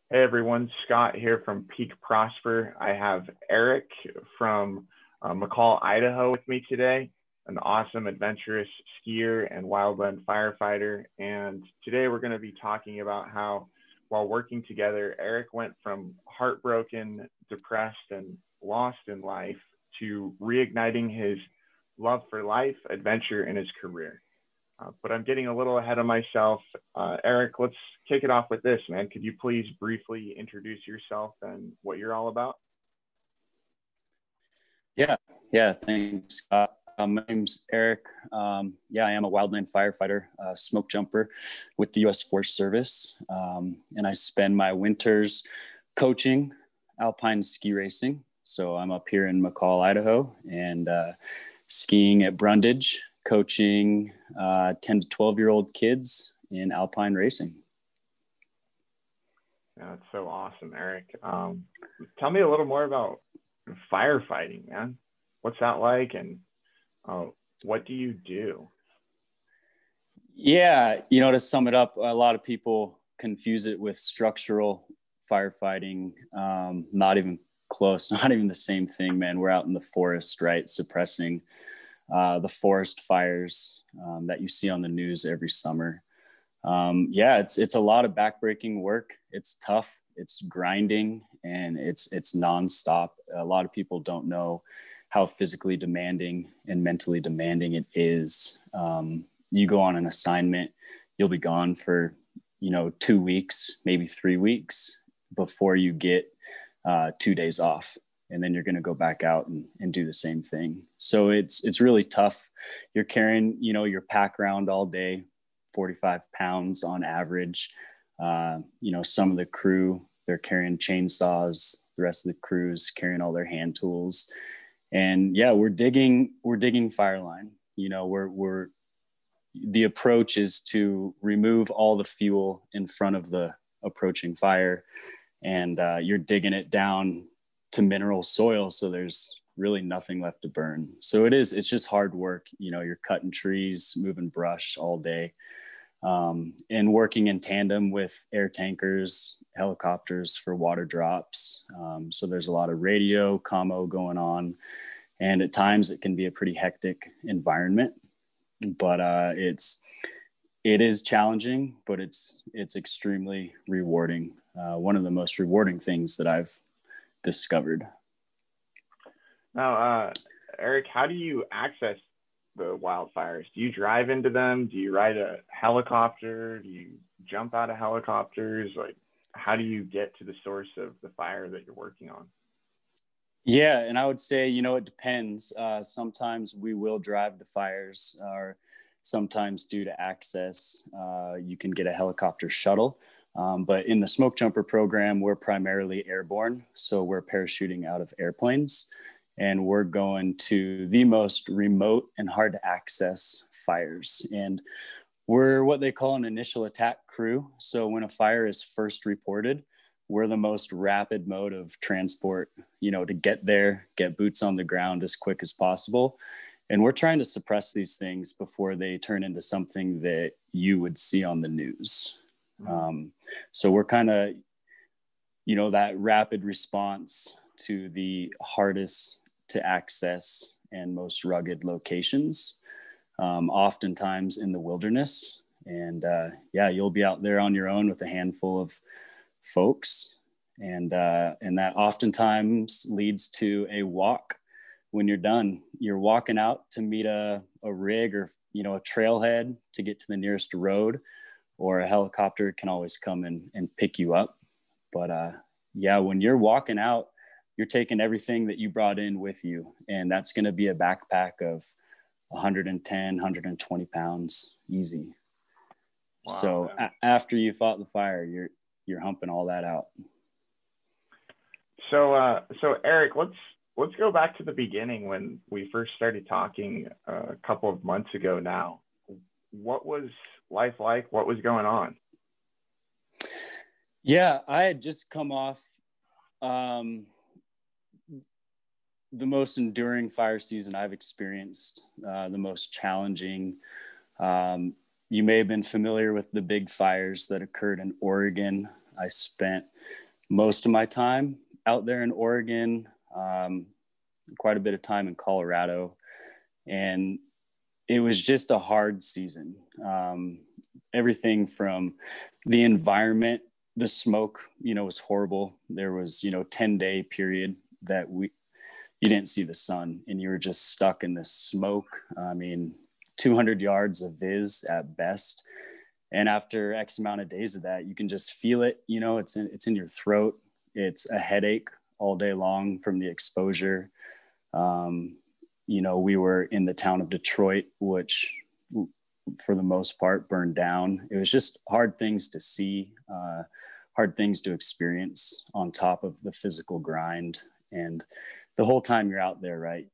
Hey everyone, Scott here from Peak Prosper. I have Erik from McCall, Idaho with me today, an awesome adventurous skier and wildland firefighter. And today we're going to be talking about how, while working together, Erik went from heartbroken, depressed, and lost in life to reigniting his love for life, adventure, and his career. But I'm getting a little ahead of myself. Erik, let's kick it off with this, man. Could you please briefly introduce yourself and what you're all about? Yeah, thanks, Scott. My name's Erik. I am a wildland firefighter, smoke jumper with the U.S. Forest Service. And I spend my winters coaching alpine ski racing. So I'm up here in McCall, Idaho, and skiing at Brundage, coaching 10 to 12-year-old kids in alpine racing. Yeah, that's so awesome, Erik. Tell me a little more about firefighting, man. What's that like, and what do you do? Yeah, to sum it up, a lot of people confuse it with structural firefighting. Not even close, not even the same thing, man. We're out in the forest, right, suppressing the forest fires that you see on the news every summer. It's a lot of backbreaking work. It's tough, it's grinding, and it's nonstop. A lot of people don't know how physically demanding and mentally demanding it is. You go on an assignment, you'll be gone for 2 weeks, maybe 3 weeks before you get 2 days off. And then you're going to go back out and do the same thing. So it's really tough. You're carrying, your pack around all day, 45 pounds on average. Some of the crew, they're carrying chainsaws. The rest of the crew's carrying all their hand tools. And yeah, we're digging fire line. The approach is to remove all the fuel in front of the approaching fire. And you're digging it down to mineral soil, so there's really nothing left to burn. So it's just hard work. You're cutting trees, moving brush all day, and working in tandem with air tankers, helicopters for water drops. So there's a lot of radio commo going on, and at times it can be a pretty hectic environment, but it is challenging, but it's extremely rewarding. One of the most rewarding things that I've discovered. Now, Erik, how do you access the wildfires? Do you drive into them? Do you ride a helicopter? Do you jump out of helicopters? Like, how do you get to the source of the fire that you're working on? Yeah, and I would say, it depends. Sometimes we will drive the fires, or sometimes due to access, you can get a helicopter shuttle. But in the smoke jumper program, we're primarily airborne. So we're parachuting out of airplanes, and we're going to the most remote and hard to access fires. And we're what they call an initial attack crew. So when a fire is first reported, we're the most rapid mode of transport, to get there, get boots on the ground as quick as possible. And we're trying to suppress these things before they turn into something that you would see on the news. So we're kind of, that rapid response to the hardest to access and most rugged locations, oftentimes in the wilderness. And you'll be out there on your own with a handful of folks. And that oftentimes leads to a walk. When you're done, you're walking out to meet a rig or, a trailhead to get to the nearest road, or a helicopter can always come and pick you up. But when you're walking out, you're taking everything that you brought in with you. And that's going to be a backpack of 110, 120 pounds easy. Wow. So after you fought the fire, you're humping all that out. So Erik, let's go back to the beginning when we first started talking a couple of months ago now. What was life like? What was going on? Yeah, I had just come off the most enduring fire season I've experienced, the most challenging. You may have been familiar with the big fires that occurred in Oregon I spent most of my time out there in Oregon, quite a bit of time in Colorado, and it was just a hard season. Everything from the environment, the smoke, was horrible. There was, 10-day period that you didn't see the sun and you were just stuck in this smoke. 200 yards of viz at best. And after X amount of days of that, you can just feel it, it's in your throat. It's a headache all day long from the exposure. We were in the town of Detroit, which for the most part burned down. It was just hard things to see, hard things to experience on top of the physical grind. And the whole time you're out there, right,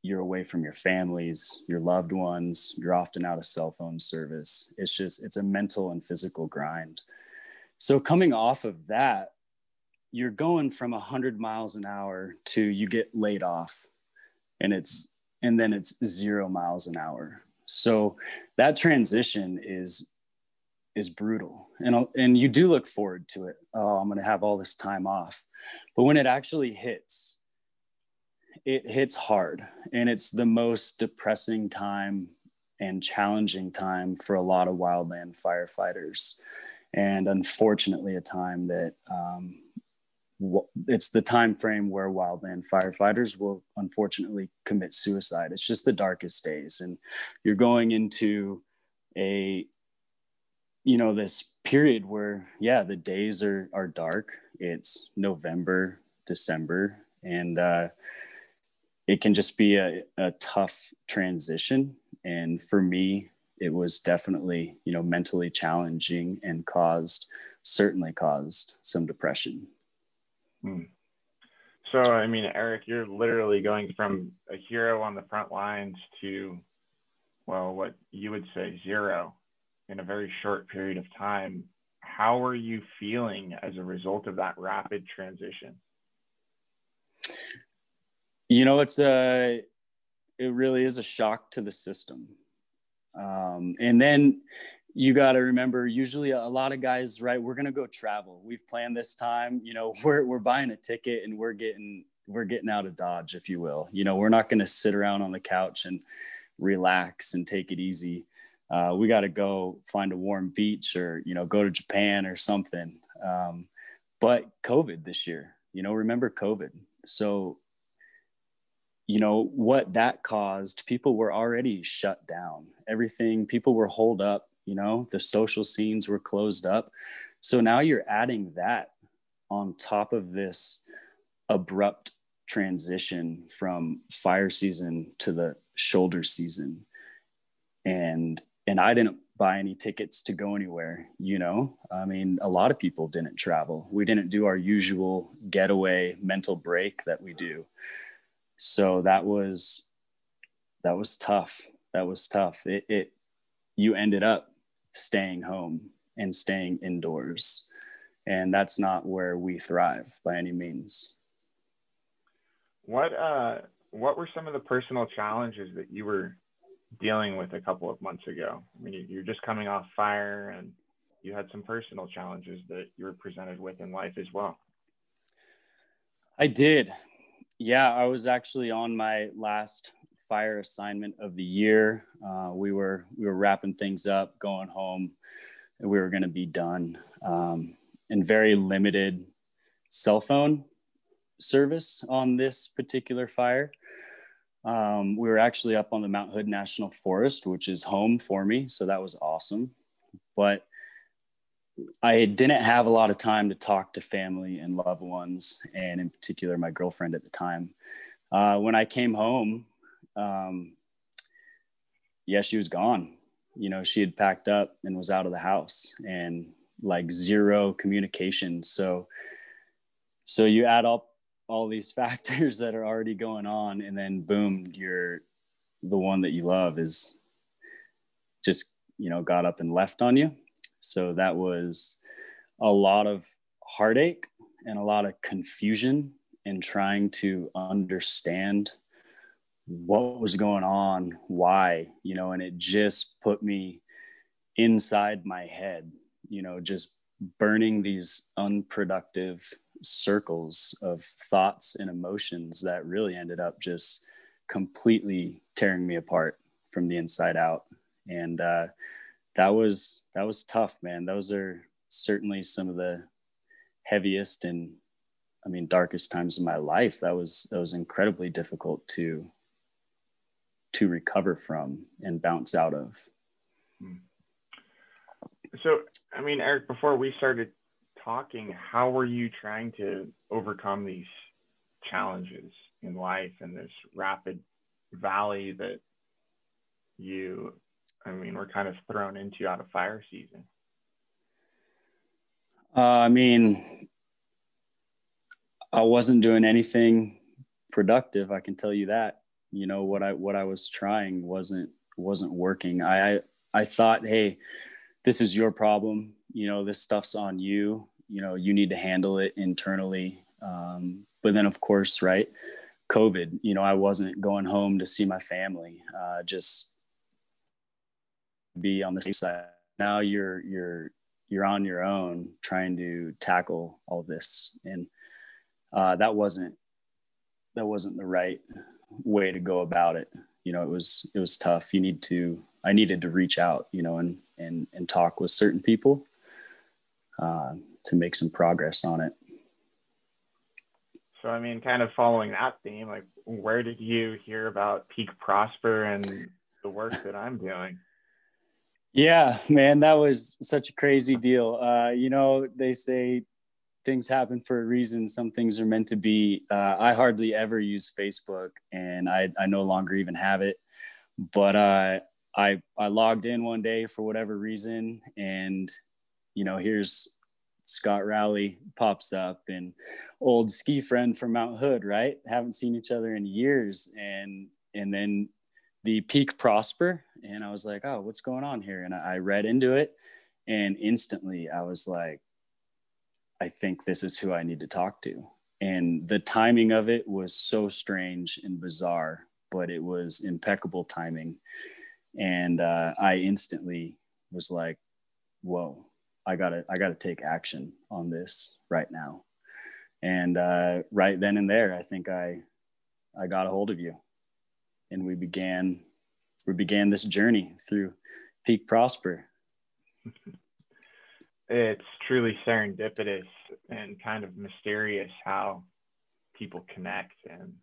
you're away from your families, your loved ones, you're often out of cell phone service. It's a mental and physical grind. So coming off of that, you're going from 100 miles an hour to you get laid off and then it's 0 miles an hour. So that transition is brutal. And you do look forward to it. Oh, I'm going to have all this time off. But when it actually hits, it hits hard. And it's the most depressing time and challenging time for a lot of wildland firefighters. And unfortunately, a time that it's the time frame where wildland firefighters will unfortunately commit suicide. It's just the darkest days. And you're going into this period where, the days are dark. It's November, December, and it can just be a tough transition. And for me, it was definitely, mentally challenging and certainly caused some depression. So, Erik, you're literally going from a hero on the front lines to, what you would say, zero in a very short period of time. How are you feeling as a result of that rapid transition? It really is a shock to the system. And then you got to remember, usually a lot of guys, right, we're going to go travel. We've planned this time, we're buying a ticket and we're getting out of Dodge, if you will. We're not going to sit around on the couch and relax and take it easy. We got to go find a warm beach or, go to Japan or something. But COVID this year, remember COVID. So, what that caused, people were already shut down. People were holed up, the social scenes were closed up. So now you're adding that on top of this abrupt transition from fire season to the shoulder season. And I didn't buy any tickets to go anywhere, a lot of people didn't travel. We didn't do our usual getaway mental break that we do. So that was tough. You ended up staying home and staying indoors. And that's not where we thrive by any means. What were some of the personal challenges that you were dealing with a couple of months ago? You're just coming off fire and you had some personal challenges that you were presented with in life as well. I did. Yeah, I was actually on my last fire assignment of the year. We were wrapping things up, going home, and we were going to be done. And very limited cell phone service on this particular fire. We were actually up on the Mount Hood National Forest, which is home for me. So that was awesome. But I didn't have a lot of time to talk to family and loved ones, and in particular, my girlfriend at the time. When I came home, she was gone. She had packed up and was out of the house, and zero communication. So you add up all these factors that are already going on, and then boom, the one that you love is just, got up and left on you. So that was a lot of heartache and a lot of confusion in trying to understand what was going on, why, and it just put me inside my head, just burning these unproductive circles of thoughts and emotions that really ended up just completely tearing me apart from the inside out. And that was tough, man. Those are certainly some of the heaviest and, I mean, darkest times of my life. That was incredibly difficult to recover from and bounce out of. So, I mean, Erik, before we started talking, how were you trying to overcome these challenges in life and this rapid valley that we're kind of thrown into out of fire season? I mean, I wasn't doing anything productive. I can tell you that. You know, what I was trying wasn't working. I thought, hey, this is your problem. You know, this stuff's on you. You know, you need to handle it internally. But then, of course, right, COVID. You know, I wasn't going home to see my family. Just be on the safe side. Now you're on your own trying to tackle all this, and that wasn't the right way to go about it. You know, it was tough. I needed to reach out, you know, and talk with certain people to make some progress on it. So, I mean, kind of following that theme, like, where did you hear about Peak Prosper and the work that I'm doing? Yeah, man, that was such a crazy deal. You know, they say things happen for a reason. Some things are meant to be. I hardly ever use Facebook, and I no longer even have it. But I logged in one day for whatever reason, and, you know, here's Scott Rowley pops up, and old ski friend from Mount Hood, right? Haven't seen each other in years. And then the Peak Prosper. And I was like, oh, what's going on here? And I read into it, and instantly I was like, I think this is who I need to talk to. And the timing of it was so strange and bizarre, but it was impeccable timing. And I instantly was like, whoa, I gotta take action on this right now. And right then and there, I think I got a hold of you, and we began this journey through Peak Prosper. It's truly serendipitous and kind of mysterious how people connect, and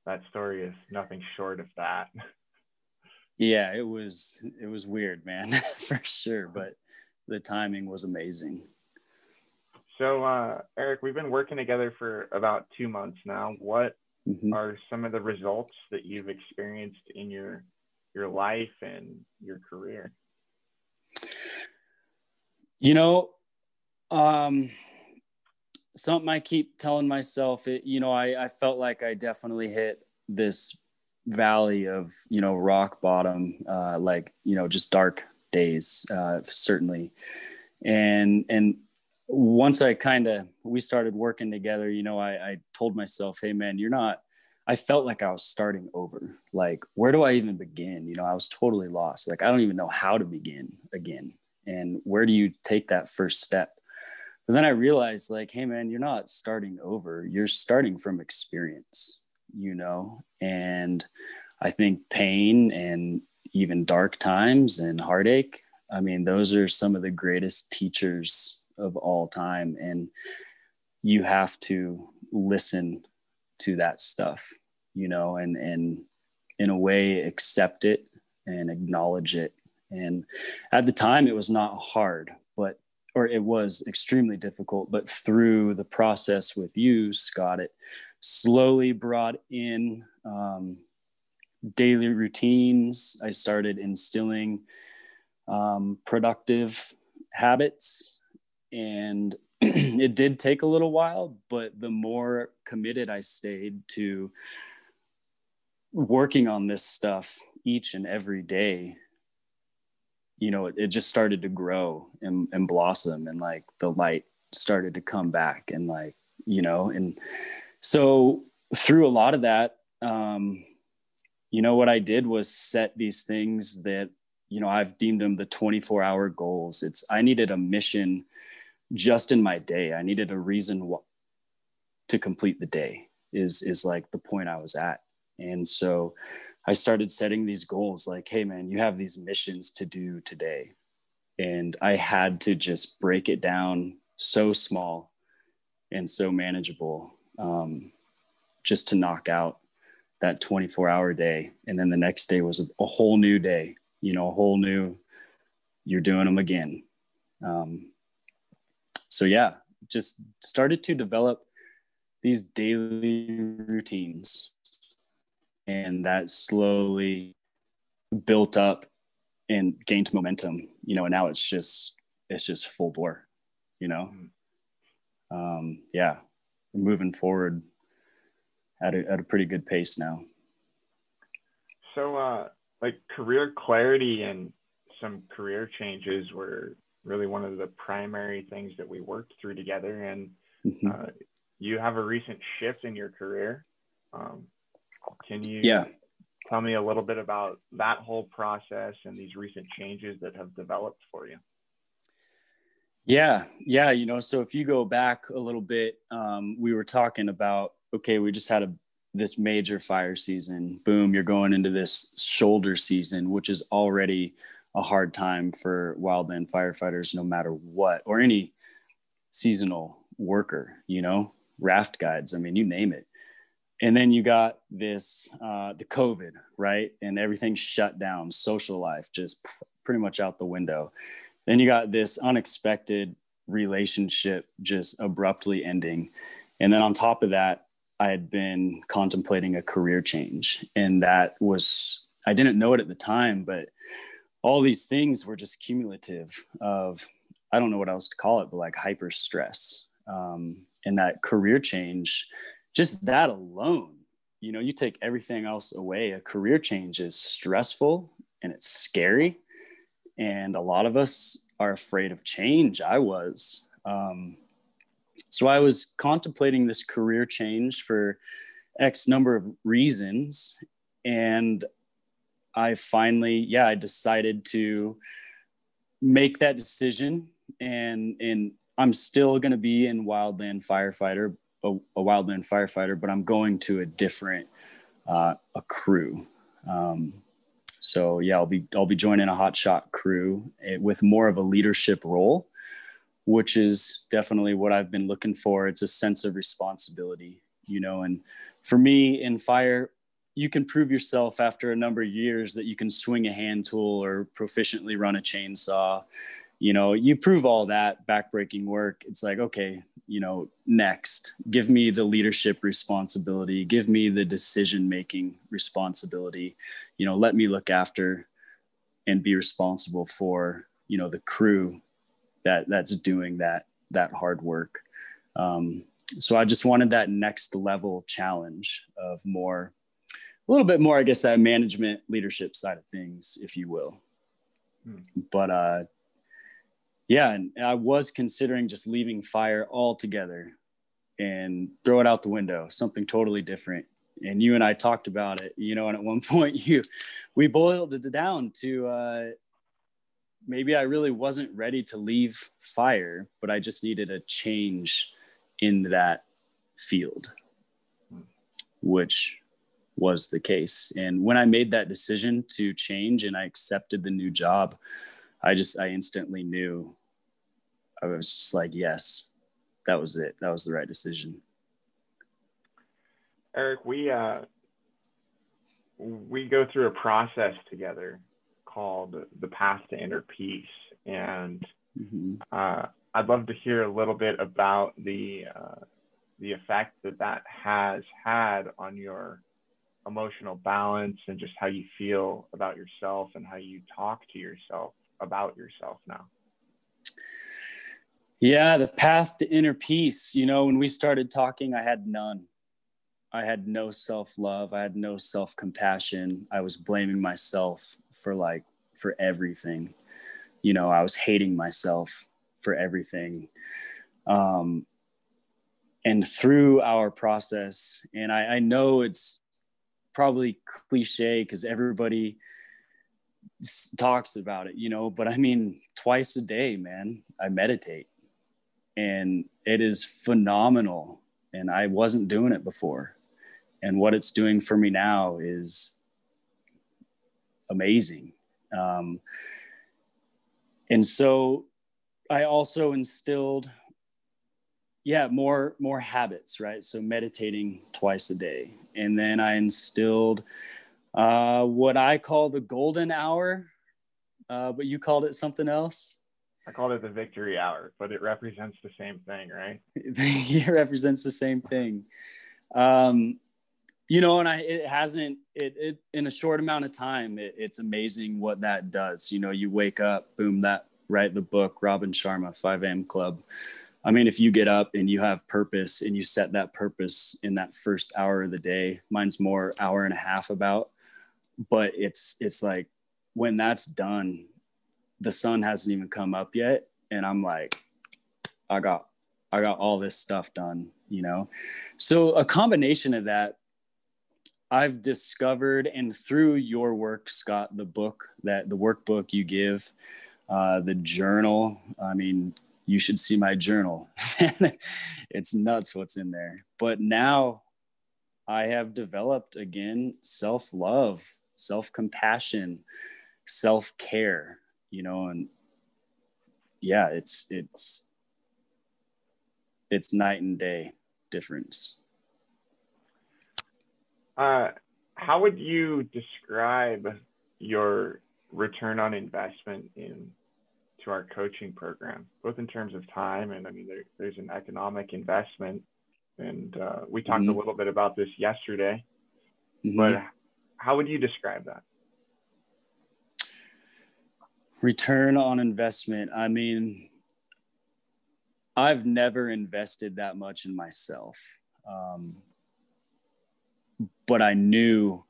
that story is nothing short of that. Yeah, it was weird, man, for sure, but the timing was amazing. So, Erik, we've been working together for about 2 months now. What are some of the results that you've experienced in your life and your career? You know, something I keep telling myself, I felt like I definitely hit this valley of, you know, rock bottom, like, you know, just dark days, certainly. And once we started working together, you know, I told myself, hey man, I felt like I was starting over. Like, where do I even begin? You know, I was totally lost. Like, I don't even know how to begin again. And where do you take that first step? But then I realized, like, hey man, you're not starting over. You're starting from experience, you know? And I think pain and even dark times and heartache, I mean, those are some of the greatest teachers of all time. And you have to listen to that stuff, you know, and in a way accept it and acknowledge it. And at the time it was not hard, or it was extremely difficult, but through the process with you, Scott, it slowly brought in daily routines. I started instilling productive habits, and it did take a little while, but the more committed I stayed to working on this stuff each and every day, you know, it just started to grow and blossom, and like the light started to come back, and like, you know, and so through a lot of that, you know, what I did was set these things that, you know, I've deemed them the 24-hour goals. I needed a mission just in my day. I needed a reason to complete the day is like the point I was at. And so I started setting these goals like, hey man, you have these missions to do today. And I had to just break it down so small and so manageable, just to knock out that 24-hour day. And then the next day was a whole new day, a whole new, you're doing them again. So yeah, just started to develop these daily routines, and that slowly built up and gained momentum, and now it's just full bore, yeah, we're moving forward at a pretty good pace now. So like career clarity and some career changes were really one of the primary things that we worked through together. And you have a recent shift in your career. Can you tell me a little bit about that whole process and these recent changes that have developed for you? Yeah. So if you go back a little bit, we were talking about, okay, we just had this major fire season. Boom, you're going into this shoulder season, which is already a hard time for wildland firefighters, no matter what, or any seasonal worker, raft guides. I mean, you name it. And then you got this, the COVID, right? And everything's shut down, social life just pretty much out the window. Then you got this unexpected relationship just abruptly ending. And then on top of that, I had been contemplating a career change. And that was, I didn't know it at the time, but all these things were just cumulative of, I don't know what else to call it, but like hyper stress. And that career change, just that alone, you take everything else away. A career change is stressful and it's scary. And a lot of us are afraid of change. I was. So I was contemplating this career change for X number of reasons. And I finally, I decided to make that decision. And I'm still going to be in wildland firefighter, a wildland firefighter, but I'm going to a different, a crew. So yeah, I'll be joining a hotshot crew with more of a leadership role, which is definitely what I've been looking for. It's a sense of responsibility, and for me in fire, you can prove yourself after a number of years that you can swing a hand tool or proficiently run a chainsaw. You prove all that backbreaking work. It's like, okay, next, give me the leadership responsibility, give me the decision-making responsibility, let me look after and be responsible for, the crew that's doing that hard work. So I just wanted that next level challenge of a little bit more, I guess, that management leadership side of things, if you will. But, and I was considering just leaving fire altogether and throw it out the window, something totally different. And you and I talked about it, and at one point we boiled it down to maybe I really wasn't ready to leave fire, but I just needed a change in that field, which was the case. And when I made that decision to change and I accepted the new job, I instantly knew. I was just like, yes, that was it. That was the right decision. Erik, we go through a process together called the Path to Inner Peace. And I'd love to hear a little bit about the effect that has had on your emotional balance and just how you feel about yourself and how you talk to yourself about yourself now. Yeah, the path to inner peace. When we started talking, I had none. I had no self-love. I had no self-compassion. I was blaming myself for everything. I was hating myself for everything. And through our process, and I know it's probably cliche because everybody talks about it, but I mean, twice a day, man, I meditate. and it is phenomenal. And I wasn't doing it before. And what it's doing for me now is amazing. And so I also instilled, more habits, right? So meditating twice a day. And then I instilled what I call the golden hour, but you called it something else. I called it the victory hour, but it represents the same thing, right? It represents the same thing. And it in a short amount of time, it's amazing what that does. You wake up, boom, the book, Robin Sharma, 5 a.m. Club. I mean, if you get up and you have purpose and you set that purpose in that first hour of the day, mine's more hour and a half about, but it's like when that's done, the sun hasn't even come up yet. And I'm like, I got all this stuff done, So a combination of that, I've discovered, and through your work, Scott, the workbook you give, the journal, I mean, you should see my journal. It's nuts what's in there. But now I have developed, again, self-love, self-compassion, self-care, and yeah, it's night and day difference. How would you describe your return on investment into our coaching program, both in terms of time and, I mean, there's an economic investment, and we talked a little bit about this yesterday, but how would you describe that? Return on investment. I mean, I've never invested that much in myself. But I knew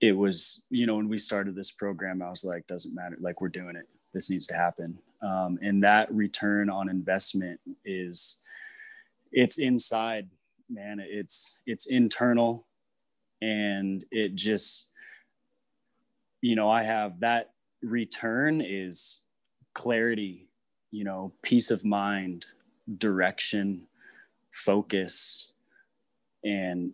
it was, when we started this program, I was like, doesn't matter. Like, we're doing it. This needs to happen. And that return on investment it's inside, man. It's internal. And it just, I have that return is clarity, peace of mind, direction, focus, and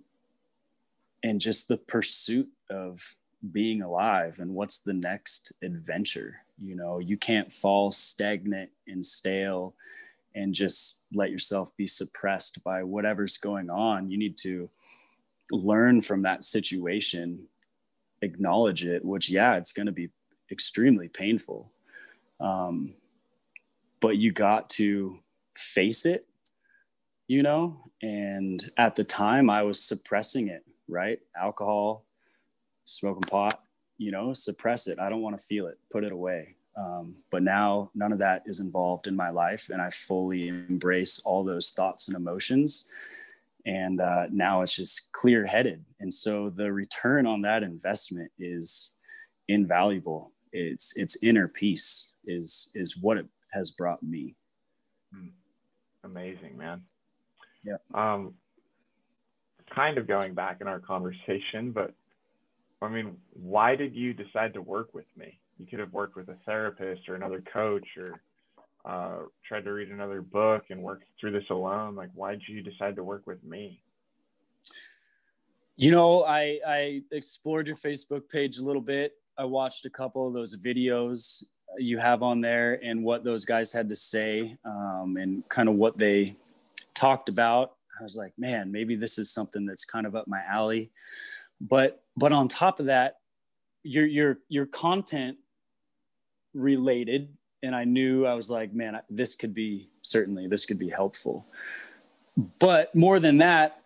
just the pursuit of being alive and what's the next adventure. You can't fall stagnant and stale and just let yourself be suppressed by whatever's going on. You need to learn from that situation, acknowledge it, which, it's going to be extremely painful. But you got to face it, and at the time I was suppressing it, right? Alcohol, smoking pot, suppress it. I don't want to feel it, put it away. But now none of that is involved in my life, and I fully embrace all those thoughts and emotions. And now it's just clear-headed. And so the return on that investment is invaluable. It's inner peace is what it has brought me. Amazing, man. Yeah. Kind of going back in our conversation, but I mean, why did you decide to work with me? You could have worked with a therapist or another coach, or tried to read another book and work through this alone. Like, why did you decide to work with me? I explored your Facebook page a little bit. I watched a couple of those videos you have on there and what those guys had to say, and kind of what they talked about. I was like, man, maybe this is something that's kind of up my alley. But on top of that, your content related, and I knew, I was like, man, this could be helpful. But more than that,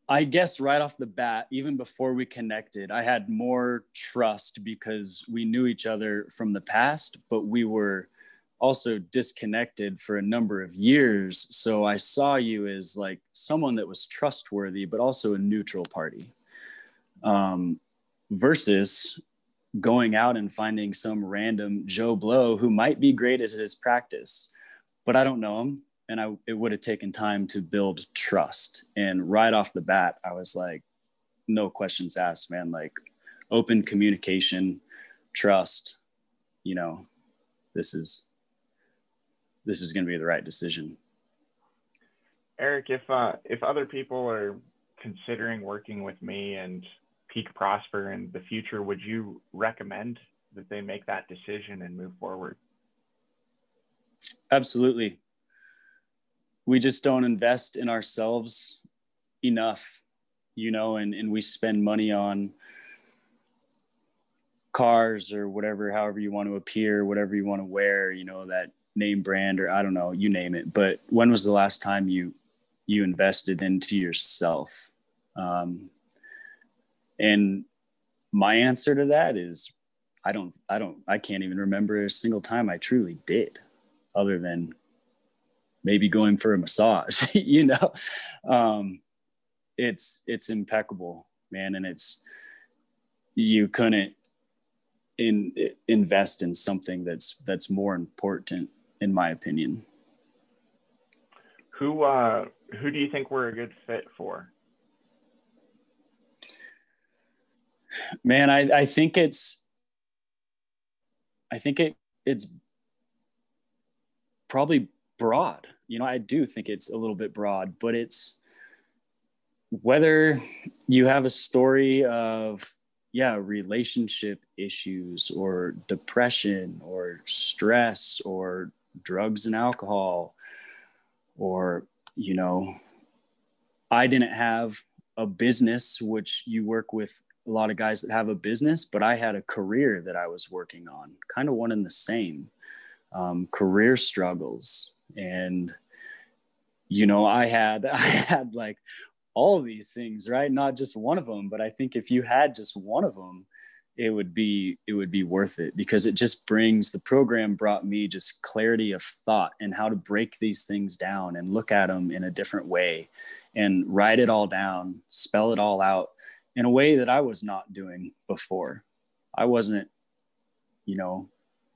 I guess right off the bat, even before we connected, I had more trust because we knew each other from the past, but we were also disconnected for a number of years. So I saw you as like someone that was trustworthy, but also a neutral party, versus going out and finding some random Joe Blow who might be great at his practice, but I don't know him. And it would have taken time to build trust. And right off the bat, I was like, no questions asked, man. Like, open communication, trust, this is this is going to be the right decision. Erik, if other people are considering working with me and Peak Prosper in the future, would you recommend that they make that decision and move forward? Absolutely. We just don't invest in ourselves enough, and we spend money on cars or whatever, however you want to appear, whatever you want to wear, that name brand, or I don't know, you name it. But when was the last time you invested into yourself? And my answer to that is I can't even remember a single time I truly did, other than maybe going for a massage. It's impeccable, man. And you couldn't invest in something that's more important, in my opinion. Who do you think we're a good fit for? Man, I think it's probably broad. I do think it's a little bit broad, but it's whether you have a story of relationship issues or depression or stress or drugs and alcohol, or I didn't have a business, which you work with a lot of guys that have a business, but I had a career that I was working on, kind of one and the same, career struggles. And, I had like all these things, right? Not just one of them, but I think if you had just one of them, it would be worth it, because the program brought me just clarity of thought and how to break these things down and look at them in a different way and write it all down, spell it all out in a way that I was not doing before. I wasn't,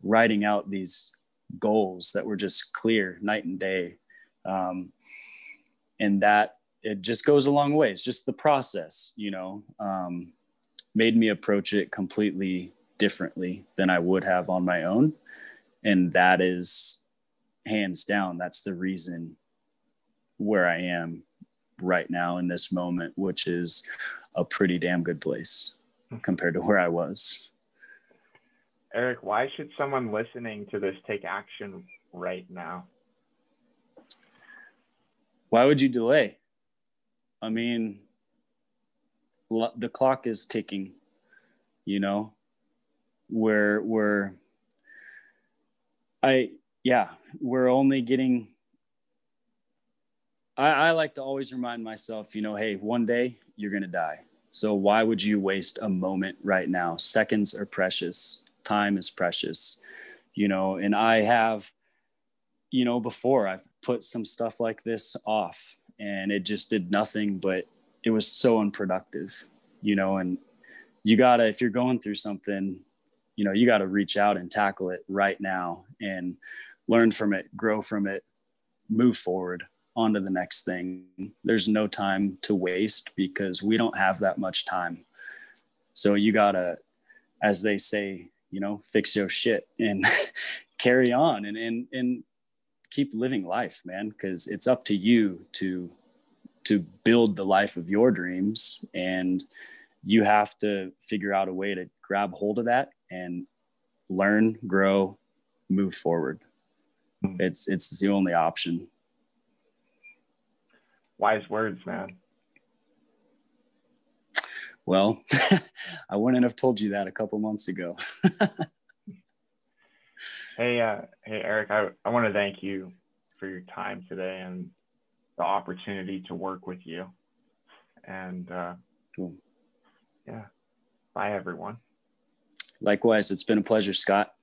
writing out these goals that were just clear night and day. And that it just goes a long way. It's just the process, made me approach it completely differently than I would have on my own. And that is hands down, that's the reason where I am right now in this moment, which is a pretty damn good place compared to where I was. Erik, why should someone listening to this take action right now? Why would you delay? I mean, the clock is ticking, we're only getting, I like to always remind myself, hey, one day you're going to die. So why would you waste a moment right now? Seconds are precious. Time is precious, and I have, before I've put some stuff like this off and it just did nothing, but it was so unproductive, and you gotta, if you're going through something, you gotta reach out and tackle it right now and learn from it, grow from it, move forward onto the next thing. There's no time to waste, because we don't have that much time. So you gotta, as they say, fix your shit and carry on and keep living life, man, because it's up to you to build the life of your dreams, and you have to figure out a way to grab hold of that and learn, grow, move forward. It's the only option. Wise words, man. Well, I wouldn't have told you that a couple months ago. Hey, Erik, I want to thank you for your time today and the opportunity to work with you. And cool. Yeah, bye everyone. Likewise, it's been a pleasure, Scott.